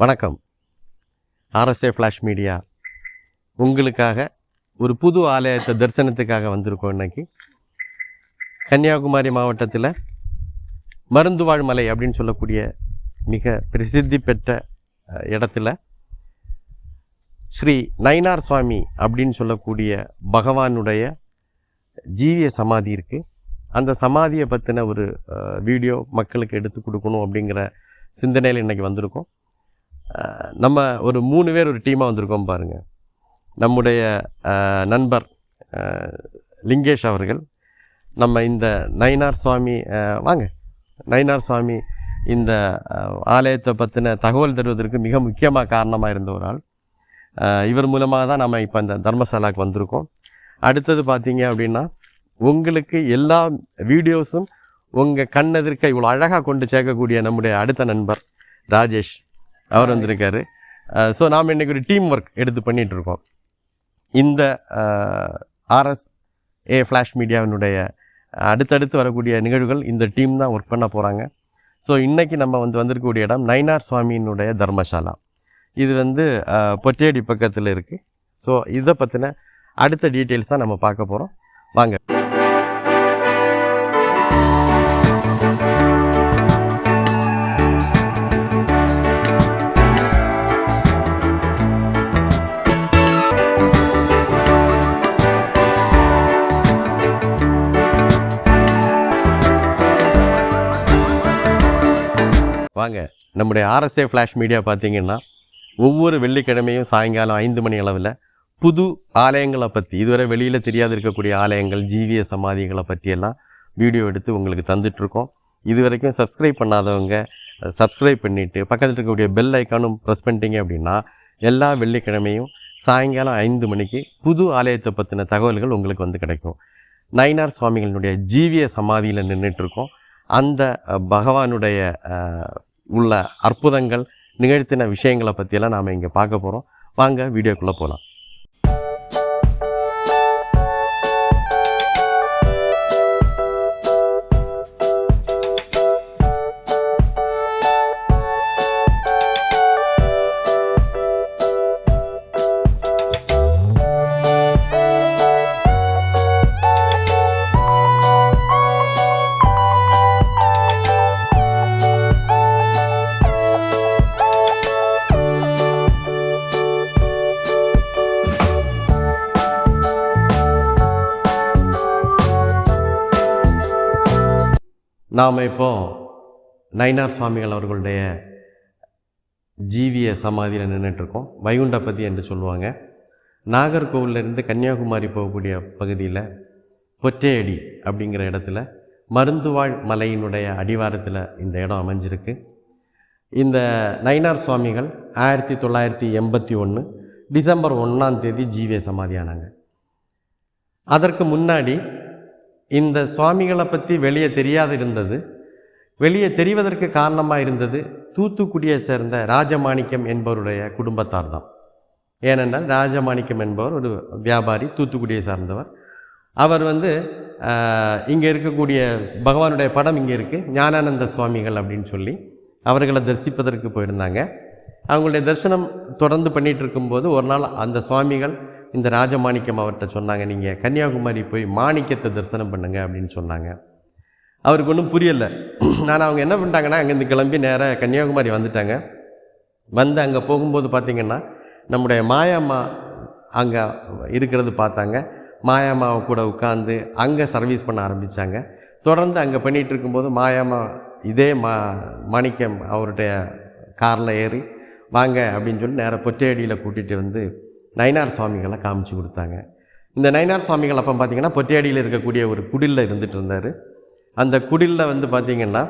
வணக்கம். RSA flash media உங்களுக்காக ஒரு புது ஆலயத்தை தரிசனத்துக்காக வந்திருக்கோம். இன்றைக்கி கன்னியாகுமரி மாவட்டத்தில் மருந்துவாழ் மலை அப்படின்னு சொல்லக்கூடிய மிக பிரசித்தி பெற்ற இடத்துல ஸ்ரீ நயினார் சுவாமி அப்படின்னு சொல்லக்கூடிய பகவானுடைய ஜீவிய சமாதி இருக்குது. அந்த சமாதியை பற்றின ஒரு வீடியோ மக்களுக்கு எடுத்து கொடுக்கணும் அப்படிங்கிற சிந்தனையில் இன்றைக்கி வந்திருக்கோம். நம்ம ஒரு 3 பேர் ஒரு டீமாக வந்திருக்கோம் பாருங்கள். நம்முடைய நண்பர் லிங்கேஷ் அவர்கள் நம்ம இந்த நயினார் சுவாமி நயினார் சுவாமி இந்த ஆலயத்தை பற்றின தகவல் தருவதற்கு மிக முக்கியமாக காரணமாக இருந்த ஒரு ஆள். இவர் மூலமாக தான் நம்ம இப்போ இந்த தர்மசாலாவுக்கு வந்திருக்கோம். அடுத்தது பார்த்தீங்க அப்படின்னா உங்களுக்கு எல்லா வீடியோஸும் உங்கள் கண்ணெதிர்க்க இவ்வளோ அழகாக கொண்டு சேர்க்கக்கூடிய நம்முடைய அடுத்த நண்பர் ராஜேஷ் அவர் வந்திருக்காரு. ஸோ நாம் இன்றைக்கி ஒரு டீம் ஒர்க் எடுத்து பண்ணிகிட்ருக்கோம். இந்த ஆர்எஸ்ஏ ஃப்ளாஷ் மீடியாவினுடைய அடுத்தடுத்து வரக்கூடிய நிகழ்வுகள் இந்த டீம் தான் ஒர்க் பண்ண போகிறாங்க. ஸோ இன்றைக்கி நம்ம வந்திருக்கக்கூடிய இடம் நயினார் சுவாமியினுடைய தர்மசாலா. இது பொட்டேடி பக்கத்தில் இருக்குது. ஸோ இதை பற்றின அடுத்த டீட்டெயில்ஸ் தான் நம்ம பார்க்க போகிறோம். வாங்க. வாங்க. நம்முடைய ஆர்எஸ்ஏ ஃப்ளாஷ் மீடியா பார்த்திங்கன்னா ஒவ்வொரு வெள்ளிக்கிழமையும் சாயங்காலம் 5 மணி அளவில் புது ஆலயங்களை பற்றி, இதுவரை வெளியில் தெரியாது இருக்கக்கூடிய ஆலயங்கள், ஜீவிய சமாதிகளை பற்றியெல்லாம் வீடியோ எடுத்து உங்களுக்கு தந்துட்டுருக்கோம். இது வரைக்கும் சப்ஸ்கிரைப் பண்ணாதவங்க சப்ஸ்கிரைப் பண்ணிவிட்டு பக்கத்தில் இருக்கக்கூடிய பெல் ஐக்கானும் ப்ரெஸ் பண்ணிட்டீங்க அப்படின்னா எல்லா வெள்ளிக்கிழமையும் சாயங்காலம் 5 மணிக்கு புது ஆலயத்தை பற்றின தகவல்கள் உங்களுக்கு கிடைக்கும். நயினார் சுவாமிகளினுடைய ஜீவிய சமாதியில் நின்றுட்டுருக்கோம். அந்த பகவானுடைய உள்ள அற்புதங்கள் நிகழ்த்தின விஷயங்களை பற்றியெல்லாம் நாம் இங்கே பார்க்க போகிறோம். வாங்க வீடியோக்குள்ளே போகலாம். நாம் இப்போ நயினார் சுவாமிகள் அவர்களுடைய ஜீவிய சமாதியில் நின்றுட்டுருக்கோம். வைகுண்டபதி என்று சொல்லுவாங்க. நாகர்கோவிலேருந்து கன்னியாகுமரி போகக்கூடிய பகுதியில் பொற்றேடி அப்படிங்கிற இடத்துல மருந்துவாழ் மலையினுடைய அடிவாரத்தில் இந்த இடம் அமைஞ்சிருக்கு. இந்த நயினார் சுவாமிகள் 1981 டிசம்பர் 1 ஜீவிய சமாதியானாங்க. அதற்கு முன்னாடி இந்த சுவாமிகளை பற்றி வெளியே தெரியாது இருந்தது. வெளியே தெரிவதற்கு காரணமாக இருந்தது தூத்துக்குடியை சேர்ந்த ராஜமாணிக்கம் என்பவருடைய குடும்பத்தார் தான். ஏனென்றால் ராஜமாணிக்கம் என்பவர் ஒரு வியாபாரி, தூத்துக்குடியை சார்ந்தவர். அவர் இங்கே இருக்கக்கூடிய பகவானுடைய படம் இங்கே இருக்குது, ஞானானந்த சுவாமிகள் அப்படின்னு சொல்லி அவர்களை தரிசிப்பதற்கு போயிருந்தாங்க. அவங்களுடைய தரிசனம் தொடர்ந்து பண்ணிகிட்டு இருக்கும்போது ஒரு நாள் அந்த சுவாமிகள் இந்த ராஜமாணிக்கம் அவர்கிட்ட சொன்னாங்க, நீங்கள் கன்னியாகுமரி போய் மாணிக்கத்தை தரிசனம் பண்ணுங்க அப்படின்னு சொன்னாங்க. அவருக்கு ஒன்றும் புரியலை. அவங்க என்ன பண்ணிட்டாங்கன்னா அங்கேருந்து கிளம்பி நேராக கன்னியாகுமரி வந்துட்டாங்க. அங்கே போகும்போது பார்த்திங்கன்னா நம்முடைய மாயாம்மா அங்கே இருக்கிறது பார்த்தாங்க. மாயாம்மாவை கூட உட்காந்து அங்கே சர்வீஸ் பண்ண ஆரம்பித்தாங்க. தொடர்ந்து அங்கே பண்ணிகிட்டு இருக்கும்போது மாயாம்மா இதே மாணிக்கம் அவருடைய காரில் ஏறி வாங்க அப்படின்னு சொல்லி நேராக பொற்றேடியில் கூட்டிகிட்டு நயினார் சுவாமிகளை காமிச்சு கொடுத்தாங்க. இந்த நயினார் சுவாமிகள் அப்போ பார்த்திங்கன்னா பொற்றேடியில் இருக்கக்கூடிய ஒரு குடிலில் இருந்துகிட்டு இருந்தார். அந்த குடிலில் பார்த்திங்கன்னா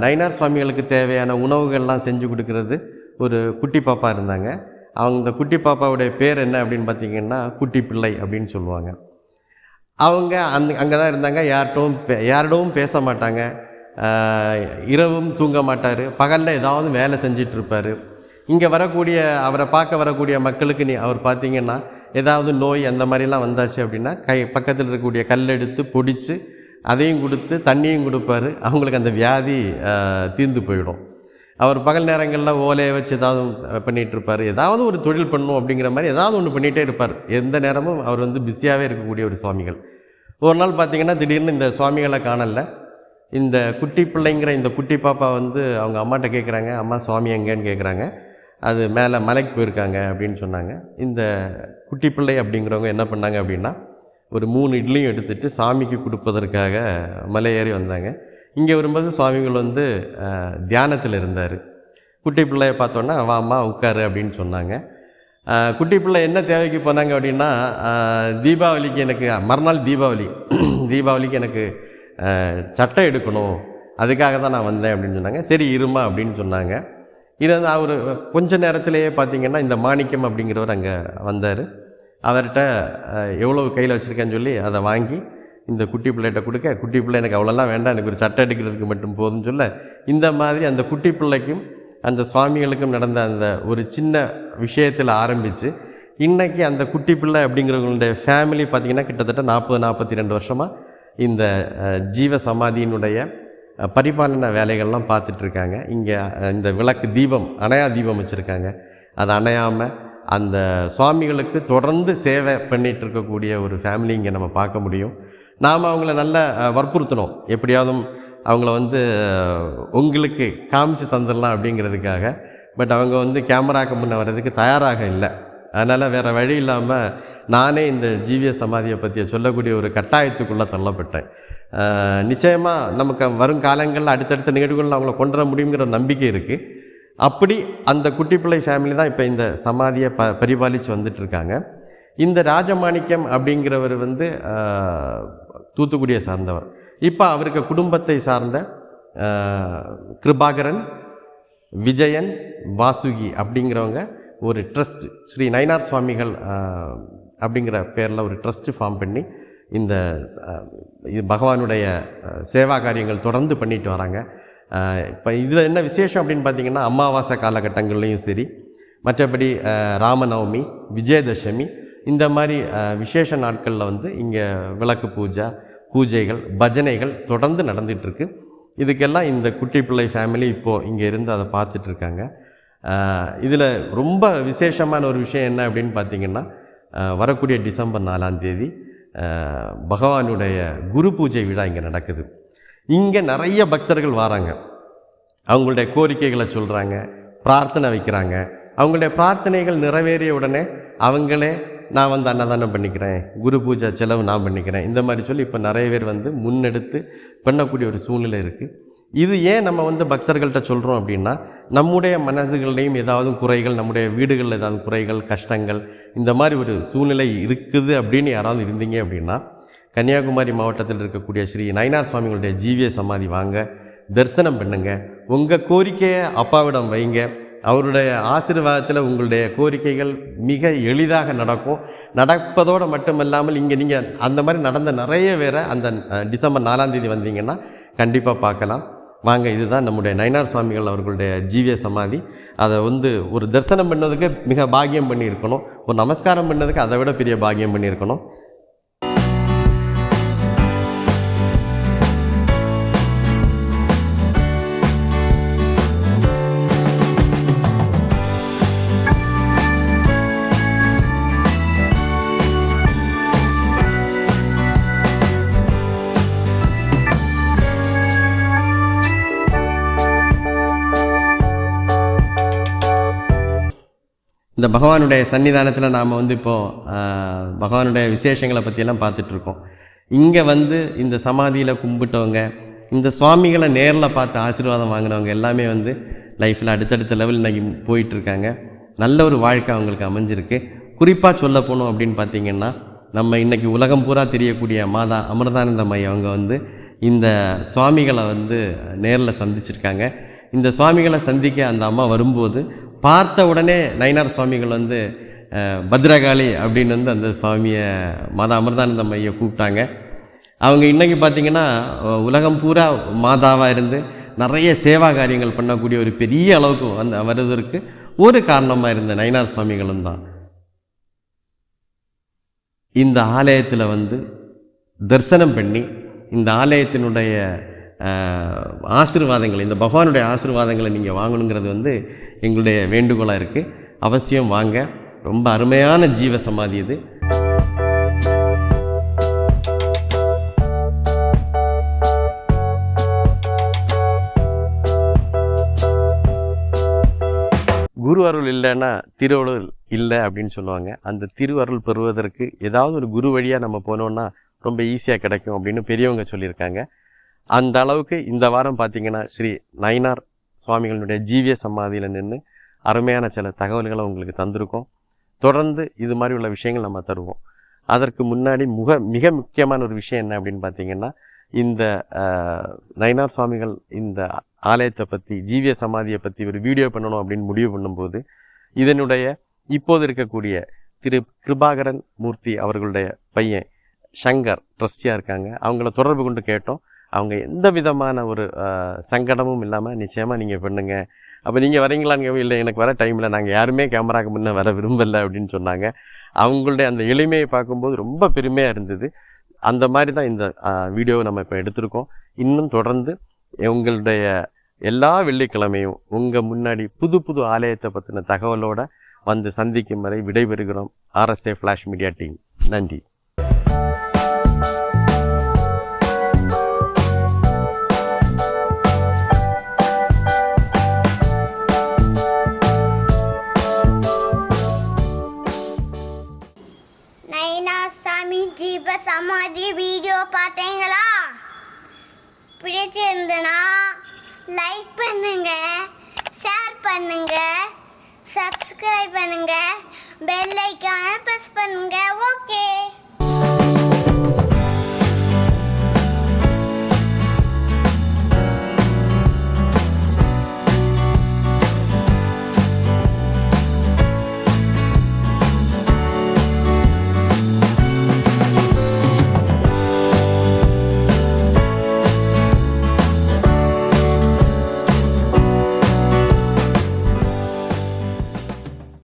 நயினார் சுவாமிகளுக்கு தேவையான உணவுகள்லாம் செஞ்சு கொடுக்கறது ஒரு குட்டி பாப்பா இருந்தாங்க. அந்த குட்டி பாப்பாவுடைய பேர் என்ன அப்படின்னு பார்த்திங்கன்னா குட்டி பிள்ளை அப்படின்னு சொல்லுவாங்க. அவங்க அங்கே தான் இருந்தாங்க. யாரிடவும் பேச மாட்டாங்க. இரவும் தூங்க மாட்டார். பகலில் ஏதாவது வேலை செஞ்சிட்ருப்பார். இங்கே வரக்கூடிய அவரை பார்க்க வரக்கூடிய மக்களுக்கு அவர் பார்த்திங்கன்னா ஏதாவது நோய் அந்த மாதிரிலாம் வந்தாச்சு அப்படின்னா பக்கத்தில் இருக்கக்கூடிய கல் எடுத்து பொடித்து அதையும் கொடுத்து தண்ணியும் கொடுப்பார். அவங்களுக்கு அந்த வியாதி தீர்ந்து போயிடும். அவர் பகல் நேரங்களில் ஓலையை வச்சு ஏதாவது பண்ணிகிட்டு இருப்பார், ஏதாவது ஒரு தொழில் பண்ணணும் அப்படிங்கிற மாதிரி ஏதாவது ஒன்று பண்ணிகிட்டே இருப்பார். எந்த நேரமும் அவர் வந்து பிஸியாகவே இருக்கக்கூடிய ஒரு சுவாமிகள். ஒரு நாள் பார்த்திங்கன்னா திடீர்னு இந்த சுவாமிகளை காணல. இந்த குட்டி பிள்ளைங்கிற இந்த குட்டி பாப்பா வந்து அவங்க அம்மாட்ட கேட்குறாங்க, அம்மா சுவாமி எங்கேன்னு கேட்குறாங்க. அது மேலே மலைக்கு போயிருக்காங்க அப்படின்னு சொன்னாங்க. இந்த குட்டி பிள்ளை அப்படிங்கிறவங்க என்ன பண்ணாங்க அப்படின்னா, ஒரு 3 இட்லியும் எடுத்துகிட்டு சாமிக்கு கொடுப்பதற்காக மலை ஏறி வந்தாங்க. இங்கே வரும்போது சுவாமிகள் வந்து தியானத்தில் இருந்தார். குட்டி பிள்ளையை பார்த்தோன்னா வாம்மா உட்காரு அப்படின்னு சொன்னாங்க. குட்டி பிள்ளை என்ன தேவைக்கு போனாங்க அப்படின்னா, தீபாவளிக்கு எனக்கு மறுநாள் தீபாவளிக்கு எனக்கு சட்டை எடுக்கணும், அதுக்காக தான் நான் வந்தேன் அப்படின்னு சொன்னாங்க. சரி இருமா அப்படின்னு சொன்னாங்க. இது வந்து அவர் கொஞ்ச நேரத்திலேயே பார்த்திங்கன்னா இந்த மாணிக்கம் அப்படிங்கிறவர் அங்கே வந்தார். அவர்கிட்ட எவ்வளோ கையில் வச்சுருக்கேன்னு சொல்லி அதை வாங்கி இந்த குட்டி பிள்ளைகிட்ட கொடுக்க, குட்டி பிள்ளை எனக்கு அவ்வளோலாம் வேண்டாம், எனக்கு ஒரு சட்டை எடுக்கிறதுக்கு மட்டும் போதும்னு சொல்ல, இந்த மாதிரி அந்த குட்டி பிள்ளைக்கும் அந்த சுவாமிகளுக்கும் நடந்த அந்த ஒரு சின்ன விஷயத்தில் ஆரம்பித்து இன்றைக்கி அந்த குட்டி பிள்ளை அப்படிங்கிறவங்களுடைய ஃபேமிலி பார்த்திங்கன்னா கிட்டத்தட்ட 40-42 வருஷமாக இந்த ஜீவ சமாதியினுடைய பரிபாலன வேலைகள்லாம் பார்த்துட்ருக்காங்க. இங்கே இந்த விளக்கு தீபம் அணையா தீபம் வச்சுருக்காங்க. அது அணையாமல் அந்த சுவாமிகளுக்கு தொடர்ந்து சேவை பண்ணிகிட்டு இருக்கக்கூடிய ஒரு ஃபேமிலி இங்கே நம்ம பார்க்க முடியும். நாம் அவங்கள நல்லா வற்புறுத்தணும், எப்படியாவது அவங்கள வந்து உங்களுக்கு காமிச்சு தந்துடலாம் அப்படிங்கிறதுக்காக. பட் அவங்க வந்து கேமராக்கு முன்னே வர்றதுக்கு தயாராக இல்லை. அதனால் வேறு வழி இல்லாமல் நானே இந்த ஜீவிய சமாதியை பற்றி சொல்லக்கூடிய ஒரு கட்டாயத்துக்குள்ளே தள்ளப்பட்டேன். நிச்சயமாக நமக்கு வரும் காலங்களில் அடுத்தடுத்த நிகழ்வுகளில் அவங்கள கொண்டு வர முடியுங்கிற நம்பிக்கை இருக்குது. அப்படி அந்த குட்டி பிள்ளை ஃபேமிலி தான் இப்போ இந்த சமாதியை பரிபாலித்து வந்துட்டுருக்காங்க. இந்த ராஜமாணிக்கம் அப்படிங்கிறவர் வந்து தூத்துக்குடியை சார்ந்தவர். இப்போ அவருக்கு குடும்பத்தை சார்ந்த கிருபாகரன், விஜயன், வாசுகி அப்படிங்கிறவங்க ஒரு ட்ரஸ்ட், ஸ்ரீ நயினார் சுவாமிகள் அப்படிங்கிற பேரில் ஒரு ட்ரஸ்ட்டு ஃபார்ம் பண்ணி இந்த இது பகவானுடைய சேவா காரியங்கள் தொடர்ந்து பண்ணிட்டு வராங்க. இப்போ இதில் என்ன விசேஷம் அப்படின்னு பார்த்திங்கன்னா, அமாவாசை காலகட்டங்கள்லேயும் சரி, மற்றபடி ராமநவமி, விஜயதசமி இந்த மாதிரி விசேஷ நாட்களில் வந்து இங்கே விளக்கு பூஜைகள், பஜனைகள் தொடர்ந்து நடந்துகிட்ருக்கு. இதுக்கெல்லாம் இந்த குட்டி பிள்ளை ஃபேமிலி இப்போது இங்கே இருந்து அதை பார்த்துட்ருக்காங்க. இதில் ரொம்ப விசேஷமான ஒரு விஷயம் என்ன அப்படின்னு பார்த்திங்கன்னா, வரக்கூடிய டிசம்பர் 4ஆம் தேதி பகவானுடைய குரு பூஜை விழா இங்கே நடக்குது. இங்கே நிறைய பக்தர்கள் வராங்க, அவங்களுடைய கோரிக்கைகளை சொல்கிறாங்க, பிரார்த்தனை வைக்கிறாங்க. அவங்களுடைய பிரார்த்தனைகள் நிறைவேறிய உடனே அவங்களே நான் வந்து அன்னதானம் பண்ணிக்கிறேன், குரு பூஜை செலவு நான் பண்ணிக்கிறேன், இந்த மாதிரி சொல்லி இப்போ நிறைய பேர் வந்து முன்னெடுத்து பண்ணக்கூடிய ஒரு சூழ்நிலை இருக்குது. இது ஏன் நம்ம வந்து பக்தர்கள்ட்ட சொல்கிறோம் அப்படின்னா, நம்முடைய மனதுகள்லேயும் ஏதாவது குறைகள், நம்முடைய வீடுகளில் ஏதாவது குறைகள், கஷ்டங்கள், இந்த மாதிரி ஒரு சூழ்நிலை இருக்குது அப்படின்னு யாராவது இருந்தீங்க அப்படின்னா, கன்னியாகுமரி மாவட்டத்தில் இருக்கக்கூடிய ஸ்ரீ நயினார் சுவாமிகளுடைய ஜீவிய சமாதி வாங்க, தரிசனம் பண்ணுங்க, உங்கள் கோரிக்கையை அப்பாவிடம் வைங்க. அவருடைய ஆசீர்வாதத்தில் உங்களுடைய கோரிக்கைகள் மிக எளிதாக நடப்பதோடு மட்டுமல்லாமல் இங்கே நீங்கள் அந்த மாதிரி நடந்த நிறைய பேரை அந்த டிசம்பர் 4ஆம் தேதி வந்தீங்கன்னா கண்டிப்பாக பார்க்கலாம். வாங்க, இதுதான் நம்முடைய நயினார் சுவாமிகள் அவர்களுடைய ஜீவிய சமாதி. அதை வந்து ஒரு தரிசனம் பண்ணதுக்கு மிக பாக்கியம் பண்ணியிருக்கணும், ஒரு நமஸ்காரம் பண்ணதுக்கு அதை விட பெரிய பாக்கியம் பண்ணியிருக்கணும். இந்த பகவானுடைய சன்னிதானத்தில் நாம் வந்து இப்போது பகவானுடைய விசேஷங்களை பற்றியெல்லாம் பார்த்துட்ருக்கோம். இங்கே வந்து இந்த சமாதியில் கும்பிட்டவங்க, இந்த சுவாமிகளை நேரில் பார்த்து ஆசீர்வாதம் வாங்கினவங்க எல்லாமே வந்து லைஃப்பில் அடுத்தடுத்த லெவல் இன்றைக்கி போயிட்டுருக்காங்க. நல்ல ஒரு வாழ்க்கை அவங்களுக்கு அமைஞ்சிருக்கு. குறிப்பாக சொல்ல போனோம் அப்படின்னு பார்த்திங்கன்னா, நம்ம இன்றைக்கி உலகம் பூரா தெரியக்கூடிய மாதா அமிர்தானந்தமயி அவங்க வந்து இந்த சுவாமிகளை வந்து நேரில் சந்திச்சிருக்காங்க. இந்த சுவாமிகளை சந்திக்க அந்த அம்மா வரும்போது பார்த்த உடனே நயினார் சுவாமிகள் வந்து பத்ரகாளி அப்படின்னு வந்து அந்த சுவாமியை மாதா அமிர்தானந்தமய்யை கூப்பிட்டாங்க. அவங்க இன்றைக்கி பார்த்திங்கன்னா உலகம் பூரா மாதாவாக இருந்து நிறைய சேவா காரியங்கள் பண்ணக்கூடிய ஒரு பெரிய அளவுக்கு வருவதற்கு ஒரு காரணமாக இருந்த நயினார் சுவாமிகளும் தான். இந்த ஆலயத்தில் வந்து தரிசனம் பண்ணி இந்த ஆலயத்தினுடைய ஆசீர்வாதங்கள், இந்த பகவானுடைய ஆசீர்வாதங்களை நீங்கள் வாங்கணுங்கிறது வந்து எங்களுடைய வேண்டுகோளாக இருக்குது. அவசியம் வாங்க. ரொம்ப அருமையான ஜீவ சமாதி இது. குரு அருள் இல்லைன்னா திருவருள் இல்லை அப்படின்னு சொல்லுவாங்க. அந்த திருவருள் பெறுவதற்கு ஏதாவது ஒரு குரு வழியாக நம்ம போனோன்னா ரொம்ப ஈஸியாக கிடைக்கும் அப்படின்னு பெரியவங்க சொல்லியிருக்காங்க. அந்த அளவுக்கு இந்த வாரம் பார்த்திங்கன்னா ஸ்ரீ நயினார் சுவாமிகளுடைய ஜீவிய சமாதியில் நின்று அருமையான சில தகவல்களை உங்களுக்கு தந்திருக்கோம். தொடர்ந்து இது மாதிரி உள்ள விஷயங்கள் நம்ம தருவோம். அதற்கு முன்னாடி மிக முக்கியமான ஒரு விஷயம் என்ன அப்படின்னு பார்த்திங்கன்னா, இந்த நயினார் சுவாமிகள் இந்த ஆலயத்தை பற்றி, ஜீவிய சமாதியை பற்றி ஒரு வீடியோ பண்ணணும் அப்படின்னு முடிவு பண்ணும்போது, இதனுடைய இப்போது இருக்கக்கூடிய திரு கிருபாகரன் மூர்த்தி அவர்களுடைய பையன் சங்கர் ட்ரஸ்டியாக இருக்காங்க. அவங்கள தொடர்பு கொண்டு கேட்டோம். அவங்க எந்த விதமான ஒரு சங்கடமும் இல்லாமல் நிச்சயமாக நீங்கள் பண்ணுங்க, அப்போ நீங்கள் வரீங்களான்னு, இல்லை எனக்கு வர டைமில் நாங்கள் யாருமே கேமராவுக்கு முன்னே வர விரும்பலை அப்படின்னு சொன்னாங்க. அவங்களுடைய அந்த எளிமையை பார்க்கும்போது ரொம்ப பெருமையாக இருந்தது. அந்த மாதிரி தான் இந்த வீடியோவை நம்ம இப்போ எடுத்திருக்கோம். இன்னும் தொடர்ந்து உங்களுடைய எல்லா வெள்ளிக்கிழமையும் உங்கள் முன்னாடி புது புது ஆலயத்தை பற்றின தகவலோடு வந்து சந்திக்கும் வரை விடைபெறுகிறோம். RSA flash media team. நன்றி. ஜீவ சமாதி வீடியோ பார்த்தீங்களா? பிடிச்சிருந்தனா லைக் பண்ணுங்க, ஷேர் பண்ணுங்க, சப்ஸ்கிரைப் பண்ணுங்க, பெல் ஐகானை பிரஸ் பண்ணுங்க. ஓகே.